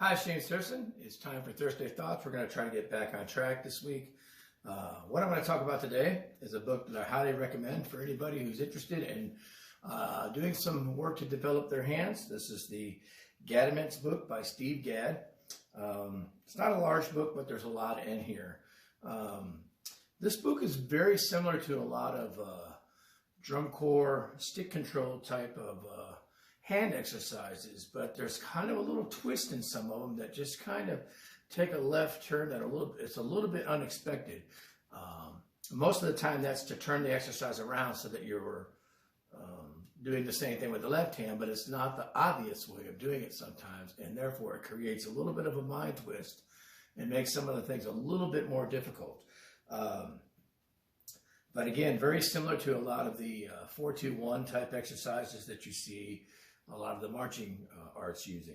Hi, JamesAnimalHarrison. It's time for Thursday Thoughts. We're going to try to get back on track this week. What I'm going to talk about today is a book that I highly recommend for anybody who's interested in doing some work to develop their hands. This is the Gaddiments book by Gadd. It's not a large book, but there's a lot in here. This book is very similar to a lot of drum corps, stick control type of hand exercises, but there's kind of a little twist in some of them that just kind of take a left turn that it's a little bit unexpected. Most of the time that's to turn the exercise around so that you're doing the same thing with the left hand, but it's not the obvious way of doing it sometimes, and therefore it creates a little bit of a mind twist and makes some of the things a little bit more difficult. But again, very similar to a lot of the 4-2-1 type exercises that you see a lot of the marching arts using.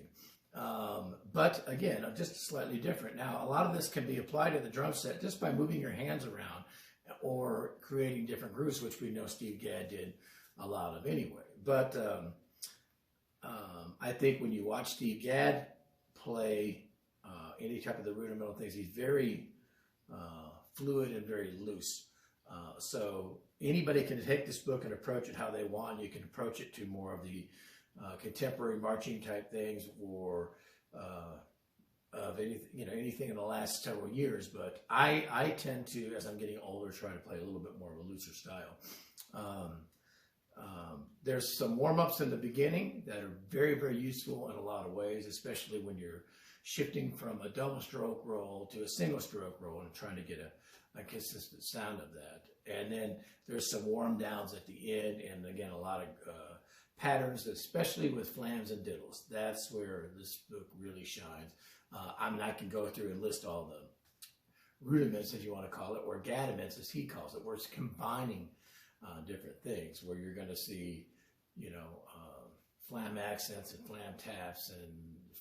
But again, just slightly different. Now, a lot of this can be applied to the drum set just by moving your hands around or creating different grooves, which we know Gadd did a lot of anyway. But I think when you watch Gadd play any type of the rudimental things, he's very fluid and very loose. So anybody can take this book and approach it how they want. You can approach it to more of the contemporary marching type things, or of anything in the last several years. But I tend to, as I'm getting older, try to play a little bit more of a looser style. There's some warm-ups in the beginning that are very, very useful in a lot of ways, especially when you're shifting from a double stroke roll to a single stroke roll and trying to get a consistent sound of that. And then there's some warm downs at the end, and again, a lot of patterns, especially with flams and diddles. That's where this book really shines. I'm not going to go through and list all the rudiments, if you want to call it, or gaddiments, as he calls it, where it's combining different things, where you're going to see, flam accents and flam taps and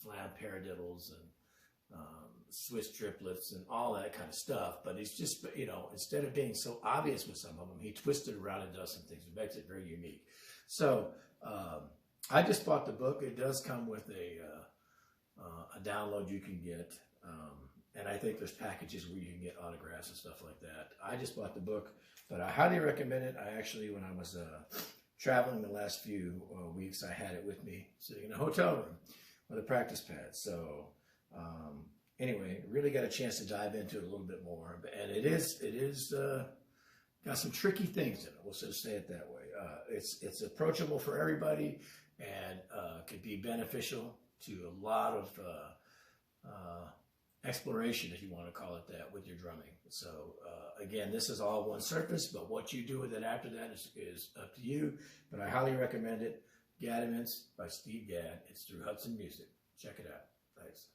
flam paradiddles and Swiss triplets and all that kind of stuff. But it's just, instead of being so obvious with some of them, he twisted around and does some things. It makes it very unique. So I just bought the book. It does come with a download you can get. And I think there's packages where you can get autographs and stuff like that. I just bought the book, but I highly recommend it. I actually, when I was traveling the last few weeks, I had it with me sitting in a hotel room with a practice pad. So anyway, really got a chance to dive into it a little bit more. And it is got some tricky things in it. We'll just say it that way. It's approachable for everybody, and could be beneficial to a lot of exploration, if you want to call it that, with your drumming. So again, this is all one surface, but what you do with it after that is up to you. But I highly recommend it. Gaddiments by Gadd. It's through Hudson Music. Check it out. Thanks.